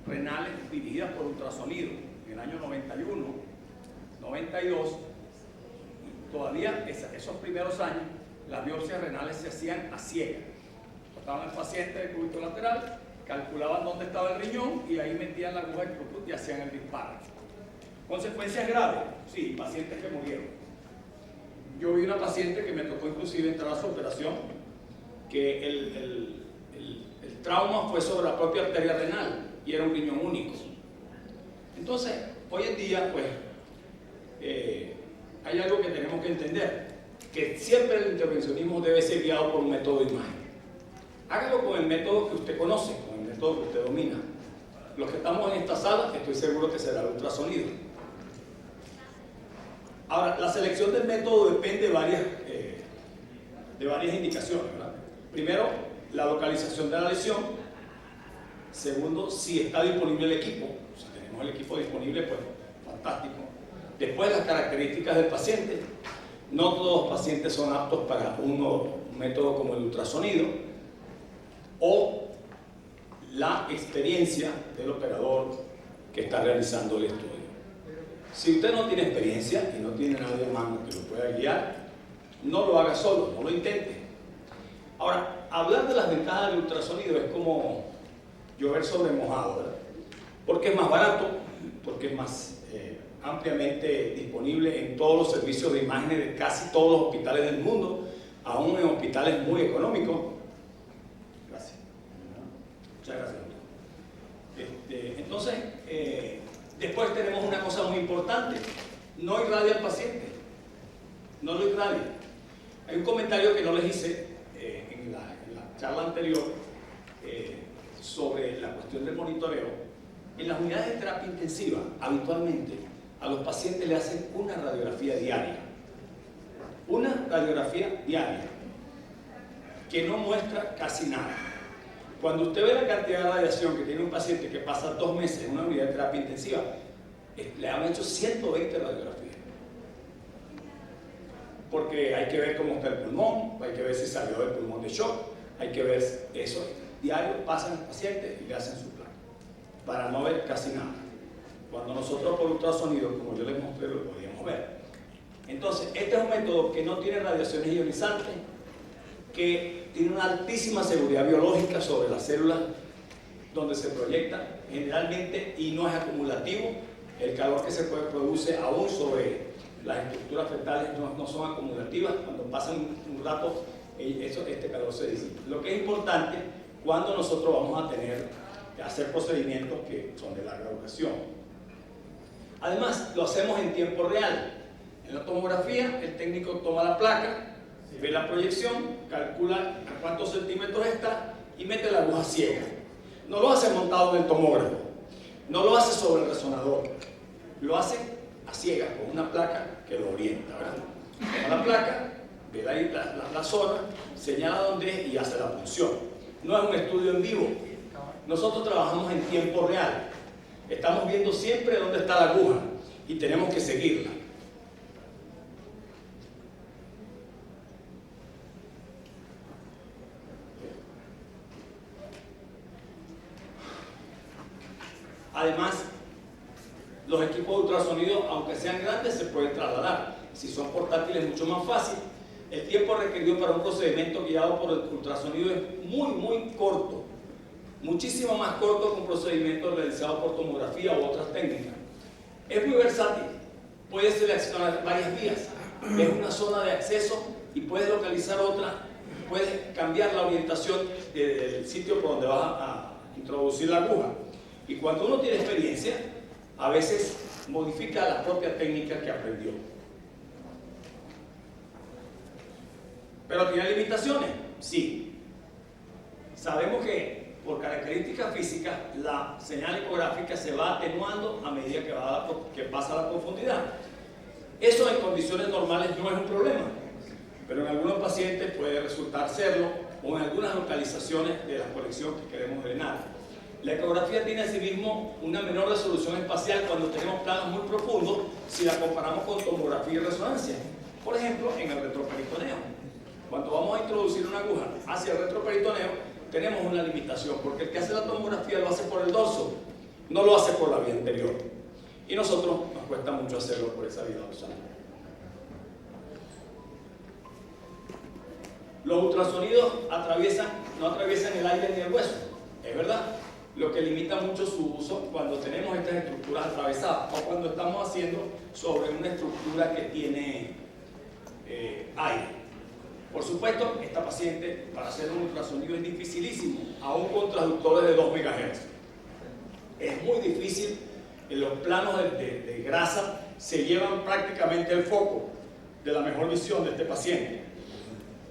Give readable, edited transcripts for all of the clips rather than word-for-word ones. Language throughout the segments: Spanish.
renales dirigidas por ultrasonido en el año 91, 92, y todavía esos primeros años las biopsias renales se hacían a ciegas. Estaban el paciente de cúbito lateral, calculaban dónde estaba el riñón y ahí metían la aguja de y hacían el disparo. ¿Consecuencias graves? Sí, pacientes que murieron. Yo vi una paciente que me tocó inclusive entrar a su operación, que el trauma fue sobre la propia arteria renal y era un riñón único. Entonces, hoy en día, pues, hay algo que tenemos que entender, que siempre el intervencionismo debe ser guiado por un método de imagen. Hágalo con el método que usted conoce, con el método que usted domina. Los que estamos en esta sala, estoy seguro que será el ultrasonido. Ahora, la selección del método depende de varias indicaciones, ¿verdad? Primero, la localización de la lesión. Segundo, si está disponible el equipo. Si tenemos el equipo disponible, pues fantástico. Después, las características del paciente. No todos los pacientes son aptos para un método como el ultrasonido. O la experiencia del operador que está realizando el estudio. Si usted no tiene experiencia y no tiene nadie a mano que lo pueda guiar, no lo haga solo, no lo intente. Ahora, hablar de las ventajas del ultrasonido es como llover sobre mojado, ¿verdad? Porque es más barato, porque es más ampliamente disponible en todos los servicios de imágenes de casi todos los hospitales del mundo, aún en hospitales muy económicos. Gracias. Muchas gracias. Entonces, después tenemos una cosa muy importante: no irradia al paciente, no lo irradia. Hay un comentario que no les hice en la charla anterior sobre la cuestión del monitoreo. En las unidades de terapia intensiva, habitualmente a los pacientes le hacen una radiografía diaria. Una radiografía diaria que no muestra casi nada. Cuando usted ve la cantidad de radiación que tiene un paciente que pasa 2 meses en una unidad de terapia intensiva, le han hecho 120 radiografías. Porque hay que ver cómo está el pulmón, hay que ver si salió del pulmón de shock, hay que ver eso. Diario pasan al paciente y le hacen su plan, para no ver casi nada. Cuando nosotros por ultrasonido, como yo les mostré, lo podíamos ver. Entonces, este es un método que no tiene radiaciones ionizantes, que tiene una altísima seguridad biológica sobre las células donde se proyecta generalmente, y no es acumulativo. El calor que se produce aún sobre las estructuras fetales no son acumulativas. Cuando pasan un rato, este calor se disipa. Lo que es importante cuando nosotros vamos a hacer procedimientos que son de larga duración. Además, lo hacemos en tiempo real. En la tomografía, el técnico toma la placa, ve la proyección, calcula a cuántos centímetros está y mete la aguja ciega. No lo hace montado en el tomógrafo, no lo hace sobre el resonador, lo hace a ciegas con una placa que lo orienta, ¿verdad? Toma la placa, ve la zona, señala dónde es y hace la punción. No es un estudio en vivo. Nosotros trabajamos en tiempo real. Estamos viendo siempre dónde está la aguja y tenemos que seguirla. Además, los equipos de ultrasonido, aunque sean grandes, se pueden trasladar. Si son portátiles es mucho más fácil. El tiempo requerido para un procedimiento guiado por el ultrasonido es muy corto. Muchísimo más corto que un procedimiento realizado por tomografía u otras técnicas. Es muy versátil. Puedes seleccionar varias vías. Es una zona de acceso y puedes localizar otra. Puedes cambiar la orientación del sitio por donde vas a introducir la aguja. Y cuando uno tiene experiencia, a veces modifica la propia técnica que aprendió. ¿Pero tiene limitaciones? Sí. Sabemos que por características físicas la señal ecográfica se va atenuando a medida que pasa la profundidad. Eso en condiciones normales no es un problema, pero en algunos pacientes puede resultar serlo, o en algunas localizaciones de la colección que queremos drenar. La ecografía tiene asimismo una menor resolución espacial cuando tenemos planos muy profundos si la comparamos con tomografía y resonancia. Por ejemplo, en el retroperitoneo. Cuando vamos a introducir una aguja hacia el retroperitoneo, tenemos una limitación, porque el que hace la tomografía lo hace por el dorso no lo hace por la vía anterior. Y nosotros nos cuesta mucho hacerlo por esa vía dorsal. Los ultrasonidos no atraviesan el aire ni el hueso, es verdad, lo que limita mucho su uso cuando tenemos estas estructuras atravesadas o cuando estamos haciendo sobre una estructura que tiene aire. Por supuesto, esta paciente para hacer un ultrasonido es dificilísimo, aún con transductores de 2 MHz. Es muy difícil, en los planos de grasa se llevan prácticamente el foco de la mejor visión de este paciente.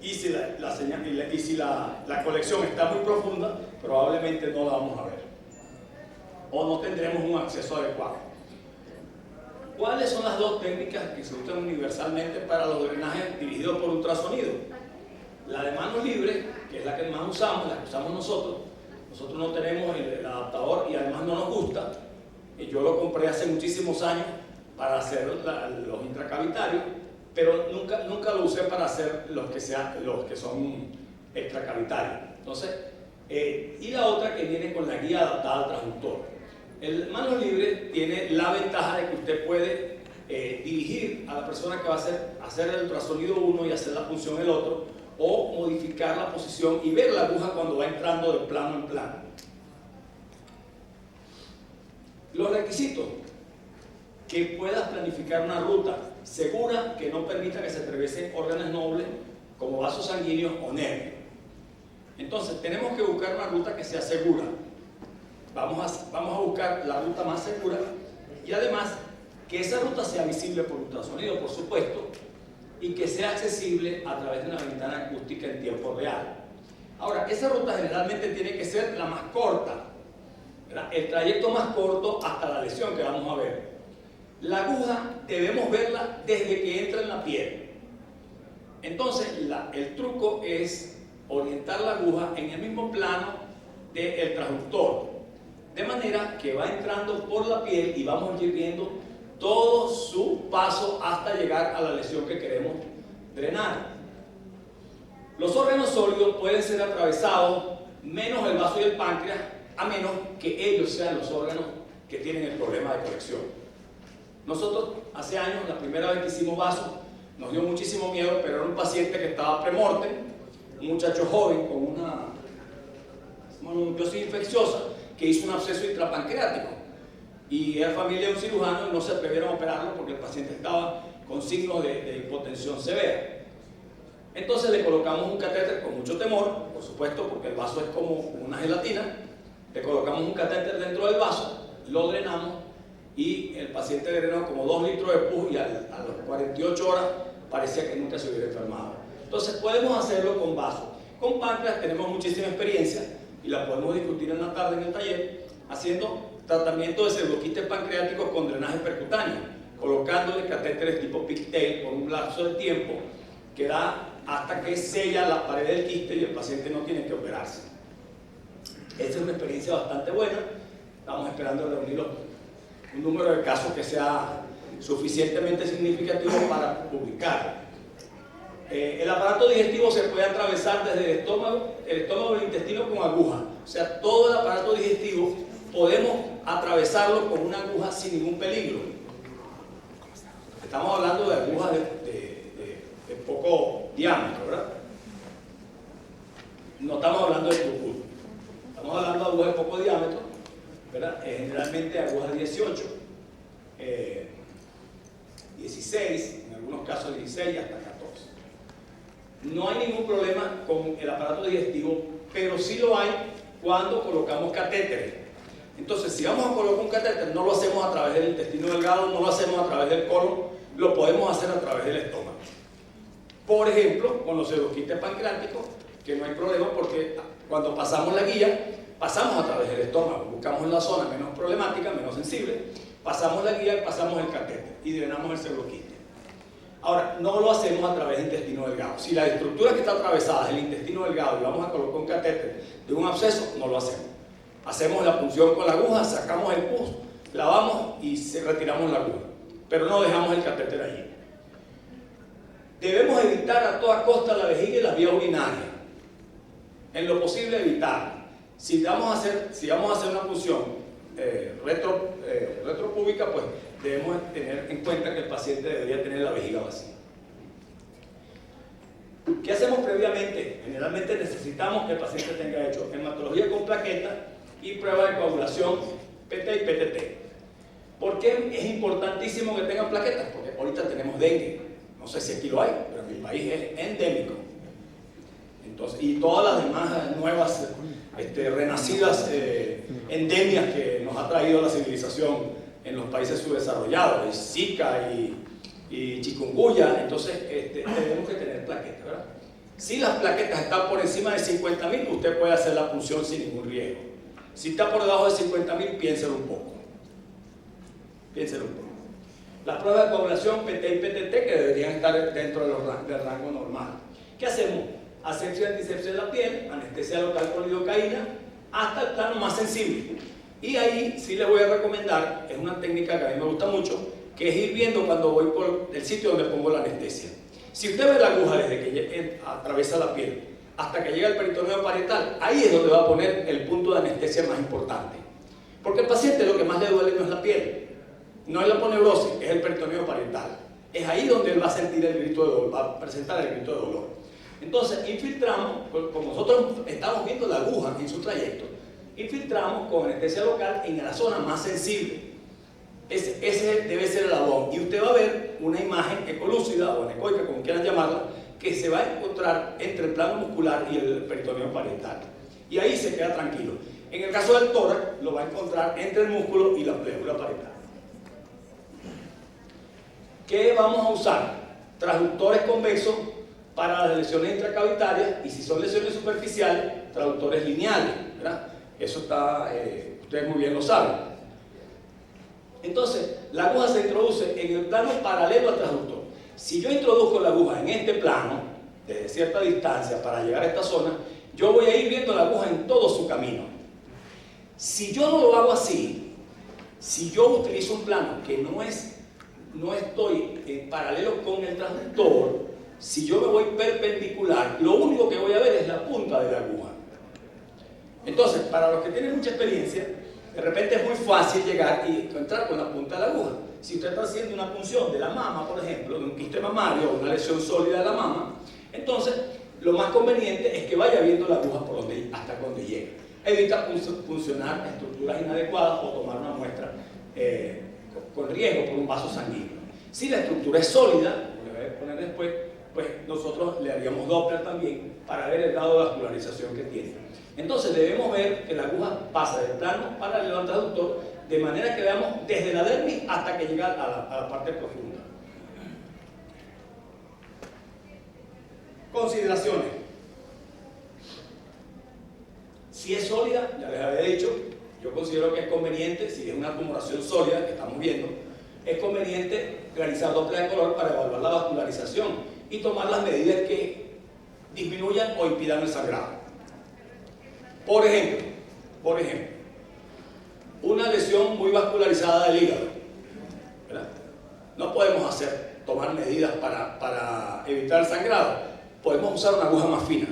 Y si la colección está muy profunda, probablemente no la vamos a ver. O no tendremos un acceso adecuado. ¿Cuáles son las dos técnicas que se usan universalmente para los drenajes dirigidos por ultrasonido? La de manos libres, que es la que más usamos, la que usamos nosotros. Nosotros no tenemos el adaptador y además no nos gusta. Yo lo compré hace muchísimos años para hacer los intracavitarios, pero nunca lo usé para hacer los que son extracavitarios. Entonces, y la otra que viene con la guía adaptada al transductor. El manos libres tiene la ventaja de que usted puede dirigir a la persona que va a hacer el ultrasonido 1 y hacer la punción el otro, o modificar la posición y ver la aguja cuando va entrando de plano en plano. Los requisitos: que puedas planificar una ruta segura que no permita que se atraviesen órganos nobles como vasos sanguíneos o nervios. Entonces tenemos que buscar una ruta que sea segura. Vamos a buscar la ruta más segura y además que esa ruta sea visible por ultrasonido, por supuesto, y que sea accesible a través de una ventana acústica en tiempo real. Ahora, esa ruta generalmente tiene que ser la más corta, ¿verdad? El trayecto más corto hasta la lesión que vamos a ver. La aguja debemos verla desde que entra en la piel. Entonces, el truco es orientar la aguja en el mismo plano del transductor, de manera que va entrando por la piel y vamos a ir viendo todo su paso hasta llegar a la lesión que queremos drenar. Los órganos sólidos pueden ser atravesados, menos el vaso y el páncreas, a menos que ellos sean los órganos que tienen el problema de colección. Nosotros hace años, la primera vez que hicimos vaso, nos dio muchísimo miedo, pero era un paciente que estaba premorte, un muchacho joven con una mononucleosis infecciosa que hizo un absceso intrapancreático. Y era familia de un cirujano y no se atrevieron a operarlo porque el paciente estaba con signos de hipotensión severa. Entonces le colocamos un catéter con mucho temor, por supuesto, porque el vaso es como una gelatina. Le colocamos un catéter dentro del vaso, lo drenamos y el paciente drenó como 2 litros de pus y a las 48 horas parecía que nunca se hubiera enfermado. Entonces podemos hacerlo con vaso. Con páncreas tenemos muchísima experiencia y la podemos discutir en la tarde en el taller, haciendo tratamiento de pseudoquistes pancreáticos con drenaje percutáneo, colocándole catéteres tipo pigtail por un lapso de tiempo que da hasta que sella la pared del quiste y el paciente no tiene que operarse. Esta es una experiencia bastante buena. Estamos esperando reunir un número de casos que sea suficientemente significativo para publicar. El aparato digestivo se puede atravesar desde el estómago y el intestino con aguja. O sea, todo el aparato digestivo podemos atravesarlo con una aguja sin ningún peligro. Estamos hablando de agujas de poco diámetro, ¿verdad? No estamos hablando de tucul. Estamos hablando de agujas de poco diámetro, ¿verdad? Generalmente agujas 18, 16, en algunos casos 16 hasta 14. No hay ningún problema con el aparato digestivo, pero sí lo hay cuando colocamos catéteres. Entonces, si vamos a colocar un catéter, no lo hacemos a través del intestino delgado, no lo hacemos a través del colon, lo podemos hacer a través del estómago. Por ejemplo, con los pseudoquistes pancreáticos, que no hay problema porque cuando pasamos la guía, pasamos a través del estómago, buscamos la zona menos problemática, menos sensible, pasamos la guía y pasamos el catéter y drenamos el pseudoquiste. Ahora, no lo hacemos a través del intestino delgado. Si la estructura que está atravesada es el intestino delgado y vamos a colocar un catéter de un absceso, no lo hacemos. Hacemos la punción con la aguja, sacamos el pus, lavamos y retiramos la aguja. Pero no dejamos el catéter allí. Debemos evitar a toda costa la vejiga y las vías urinarias. En lo posible evitar. Si vamos a hacer una punción retropúbica, pues debemos tener en cuenta que el paciente debería tener la vejiga vacía. ¿Qué hacemos previamente? Generalmente necesitamos que el paciente tenga hecho hematología con plaqueta y prueba de coagulación PT y PTT. ¿Por qué es importantísimo que tengan plaquetas? Porque ahorita tenemos dengue. No sé si aquí lo hay, pero en mi país es endémico. Entonces, y todas las demás nuevas, renacidas endemias que nos ha traído la civilización en los países subdesarrollados, Zika y chikungunya. Entonces tenemos que tener plaquetas, ¿verdad? Si las plaquetas están por encima de 50.000, usted puede hacer la punción sin ningún riesgo. Si está por debajo de 50.000, piénselo un poco. Piénselo un poco. Las pruebas de coagulación PT y PTT que deberían estar dentro del rango normal. ¿Qué hacemos? Asepsia y antisepsia de la piel, anestesia local con lidocaína, hasta el plano más sensible. Y ahí sí les voy a recomendar, es una técnica que a mí me gusta mucho, que es ir viendo cuando voy por el sitio donde pongo la anestesia. Si usted ve la aguja desde que atraviesa la piel hasta que llega al peritoneo parietal, ahí es donde va a poner el punto de anestesia más importante. Porque al paciente lo que más le duele no es la piel, no es la aponeurosis, es el peritoneo parietal. Es ahí donde él va a sentir el grito de dolor, va a presentar el grito de dolor. Entonces, infiltramos, como nosotros estamos viendo la aguja en su trayecto, infiltramos con anestesia local en la zona más sensible. Ese debe ser el abón. Y usted va a ver una imagen ecolúcida o anecoica, como quieran llamarla, que se va a encontrar entre el plano muscular y el peritoneo parietal. Y ahí se queda tranquilo. En el caso del tórax, lo va a encontrar entre el músculo y la pléjula parietal. ¿Qué vamos a usar? Traductores convexos para las lesiones intracavitarias, y si son lesiones superficiales, traductores lineales, ¿verdad? Eso está, ustedes muy bien lo saben. Entonces, la aguja se introduce en el plano paralelo al transductor. Si yo introduzco la aguja en este plano, desde cierta distancia para llegar a esta zona, yo voy a ir viendo la aguja en todo su camino. Si yo no lo hago así, si yo utilizo un plano que no estoy en paralelo con el transductor, si yo me voy perpendicular, lo único que voy a ver es la punta de la aguja. Entonces, para los que tienen mucha experiencia, de repente es muy fácil llegar y entrar con la punta de la aguja. Si usted está haciendo una punción de la mama, por ejemplo, de un quiste mamario o una lesión sólida de la mama, entonces lo más conveniente es que vaya viendo la aguja hasta donde llegue. Evita puncionar estructuras inadecuadas o tomar una muestra con riesgo por un vaso sanguíneo. Si la estructura es sólida, como le voy a poner después, pues nosotros le haríamos Doppler también para ver el grado de vascularización que tiene. Entonces debemos ver que la aguja pasa del plano paralelo al transductor, de manera que veamos desde la dermis hasta que llega a la parte profunda. Consideraciones. Si es sólida, ya les había dicho, yo considero que es conveniente, si es una tumoración sólida que estamos viendo, es conveniente realizar Doppler de color para evaluar la vascularización y tomar las medidas que disminuyan o impidan el sangrado. Por ejemplo, una lesión muy vascularizada del hígado, ¿verdad? No podemos tomar medidas para evitar el sangrado. Podemos usar una aguja más fina.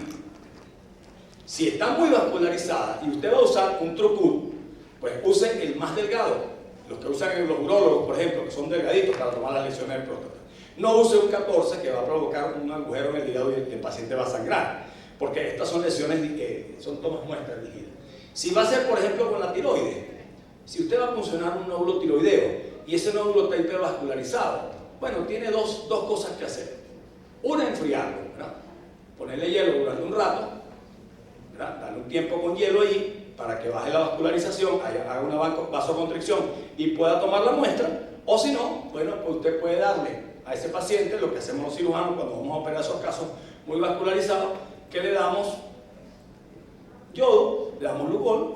Si está muy vascularizada y usted va a usar un Trucut, pues use el más delgado. Los que usan los urólogos, por ejemplo, que son delgaditos para tomar las lesiones de próstata. No use un 14 que va a provocar un agujero en el hígado y el paciente va a sangrar, porque estas son lesiones, son tomas muestras rígidas. Si va a ser, por ejemplo, con la tiroides, si usted va a funcionar un nódulo tiroideo y ese nódulo está hipervascularizado, bueno, tiene dos cosas que hacer. Una, enfriarlo, ¿verdad? Ponerle hielo durante un rato, ¿verdad? Darle un tiempo con hielo ahí para que baje la vascularización, haga una vasoconstricción y pueda tomar la muestra. O si no, bueno, pues usted puede darle a ese paciente lo que hacemos los cirujanos cuando vamos a operar esos casos muy vascularizados, que le damos yodo, le damos Lugol,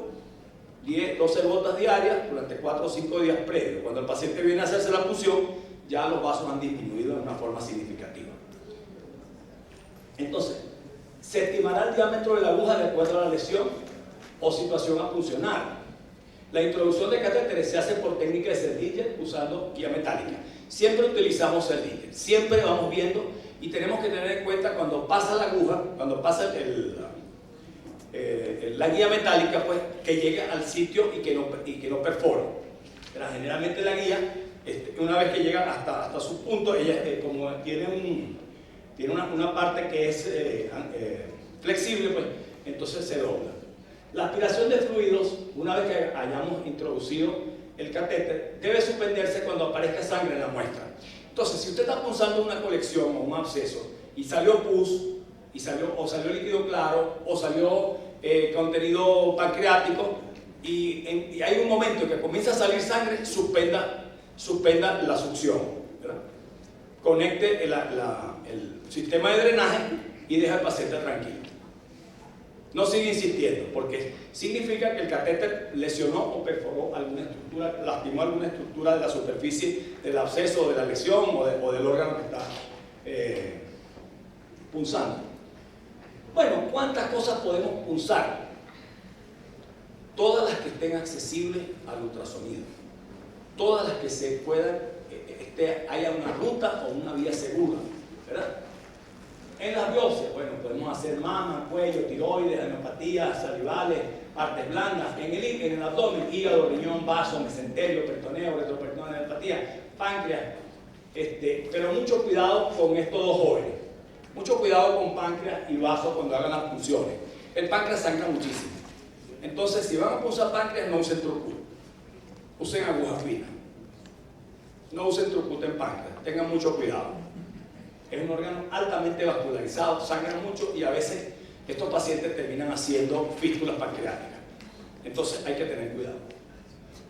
12 gotas diarias durante 4 o 5 días previos. Cuando el paciente viene a hacerse la punción, ya los vasos han disminuido de una forma significativa. Entonces, se estimará el diámetro de la aguja de acuerdo a la lesión o situación a puncionar. La introducción de catéteres se hace por técnica de Seldinger usando guía metálica. Siempre utilizamos Seldinger, siempre vamos viendo y tenemos que tener en cuenta cuando pasa la aguja, cuando pasa la guía metálica, pues, que llegue al sitio y que no perfore. Pero generalmente la guía, una vez que llega hasta su punto, ella como tiene una parte que es flexible, pues entonces se dobla. La aspiración de fluidos, una vez que hayamos introducido el catéter, debe suspenderse cuando aparezca sangre en la muestra. Entonces, si usted está punzando una colección o un absceso y salió pus, o salió líquido claro, o salió contenido pancreático, y hay un momento en que comienza a salir sangre, suspenda la succión, ¿verdad? Conecte el sistema de drenaje y deja al paciente tranquilo. No sigue insistiendo, porque significa que el catéter lesionó o perforó alguna estructura, lastimó alguna estructura de la superficie del absceso, de la lesión o del órgano que está punzando. Bueno, ¿cuántas cosas podemos punzar? Todas las que estén accesibles al ultrasonido, todas las que se puedan, haya una ruta o una vía segura, ¿verdad? En las biopsias, bueno, podemos hacer mama, cuello, tiroides, adenopatías, salivales, partes blandas, en el abdomen, hígado, riñón, vaso, mesenterio, peritoneo, retroperitoneal, adenopatías, páncreas, pero mucho cuidado con estos dos jóvenes, mucho cuidado con páncreas y vaso cuando hagan las punciones. El páncreas sangra muchísimo, entonces si van a punzar páncreas, no usen trucut, usen aguja fina, no usen trucut en páncreas, tengan mucho cuidado. Es un órgano altamente vascularizado, sangra mucho y a veces estos pacientes terminan haciendo fístulas pancreáticas. Entonces hay que tener cuidado.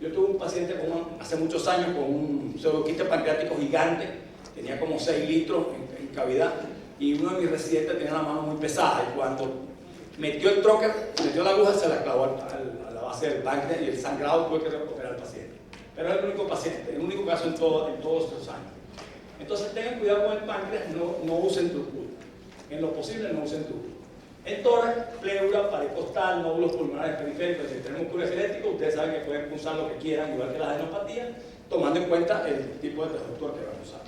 Yo tuve un paciente hace muchos años con un pseudoquiste pancreático gigante, tenía como 6 litros en cavidad, y uno de mis residentes tenía la mano muy pesada, y cuando metió el trocar, metió la aguja, se la clavó a la base del páncreas, y el sangrado tuve que recuperar al paciente. Pero es el único paciente, el único caso en todos estos años. Entonces tengan cuidado con el páncreas, no usen trucut. En lo posible no usen trucut. En tórax, pleura, pared costal, nódulos pulmonares periféricos, si tenemos músculo esquelético, ustedes saben que pueden punzar lo que quieran, igual que las adenopatías, tomando en cuenta el tipo de transductor que van a usar.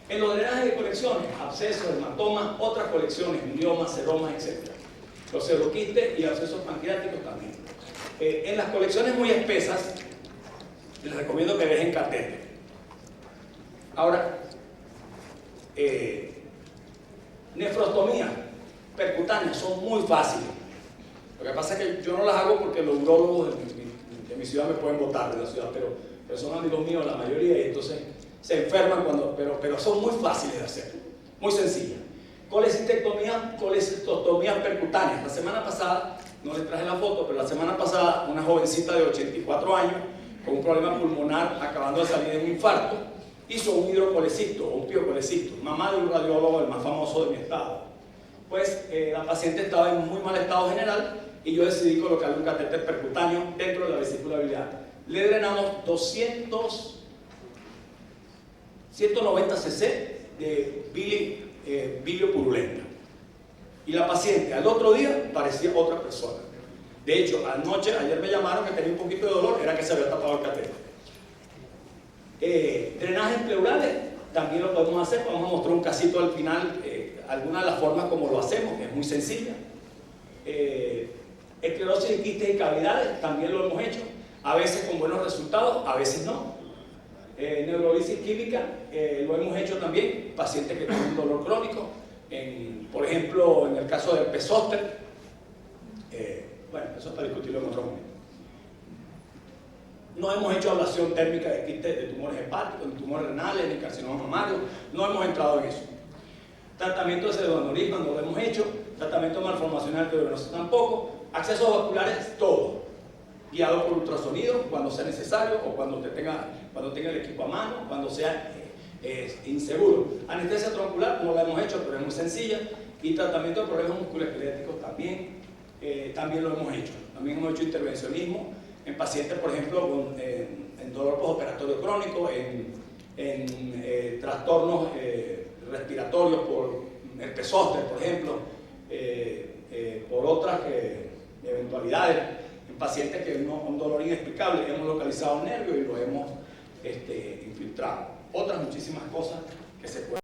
En los drenajes de colecciones, abscesos, hematomas, otras colecciones, gliomas, seromas, etc. Los pseudoquistes y abscesos pancreáticos también. En las colecciones muy espesas, les recomiendo que dejen catéter. Ahora, nefrostomía percutánea son muy fáciles. Lo que pasa es que yo no las hago porque los urólogos de mi ciudad me pueden botar de la ciudad, pero son amigos míos la mayoría, y entonces se enferman pero son muy fáciles de hacer, muy sencillas. Colecistectomías percutáneas. La semana pasada, no les traje la foto, pero la semana pasada una jovencita de 84 años con un problema pulmonar acabando de salir de un infarto hizo un hidrocolecisto o un piocolecisto, mamá de un radiólogo, el más famoso de mi estado. Pues la paciente estaba en muy mal estado general y yo decidí colocarle un catéter percutáneo dentro de la vesícula biliar. Le drenamos 190 cc de bilio purulenta. Y la paciente al otro día parecía otra persona. De hecho, ayer me llamaron que tenía un poquito de dolor, era que se había tapado el catéter. Drenajes pleurales también lo podemos hacer. Vamos a mostrar un casito al final, algunas de las formas como lo hacemos, que es muy sencilla. Esclerosis de quistes y cavidades también lo hemos hecho, a veces con buenos resultados, a veces no. Neurolisis química lo hemos hecho también, pacientes que tienen dolor crónico, por ejemplo en el caso del herpes zóster. Bueno, eso es para discutirlo en otro momento. No hemos hecho ablación térmica de quistes de tumores hepáticos, ni tumores renales, ni carcinoma mamario, no hemos entrado en eso. Tratamiento de pseudoaneurisma no lo hemos hecho, tratamiento malformacional arteriovenoso tampoco, accesos vasculares, todo. Guiado por ultrasonido cuando sea necesario o cuando tenga el equipo a mano, cuando sea inseguro. Anestesia troncular no la hemos hecho, pero es muy sencilla. Y tratamiento de problemas musculoesqueléticos también lo hemos hecho. También hemos hecho intervencionismo en pacientes, por ejemplo, en dolor postoperatorio crónico, en trastornos respiratorios por herpes zóster, por ejemplo, por otras eventualidades, en pacientes que un dolor inexplicable, hemos localizado el nervio y lo hemos infiltrado. Otras muchísimas cosas que se pueden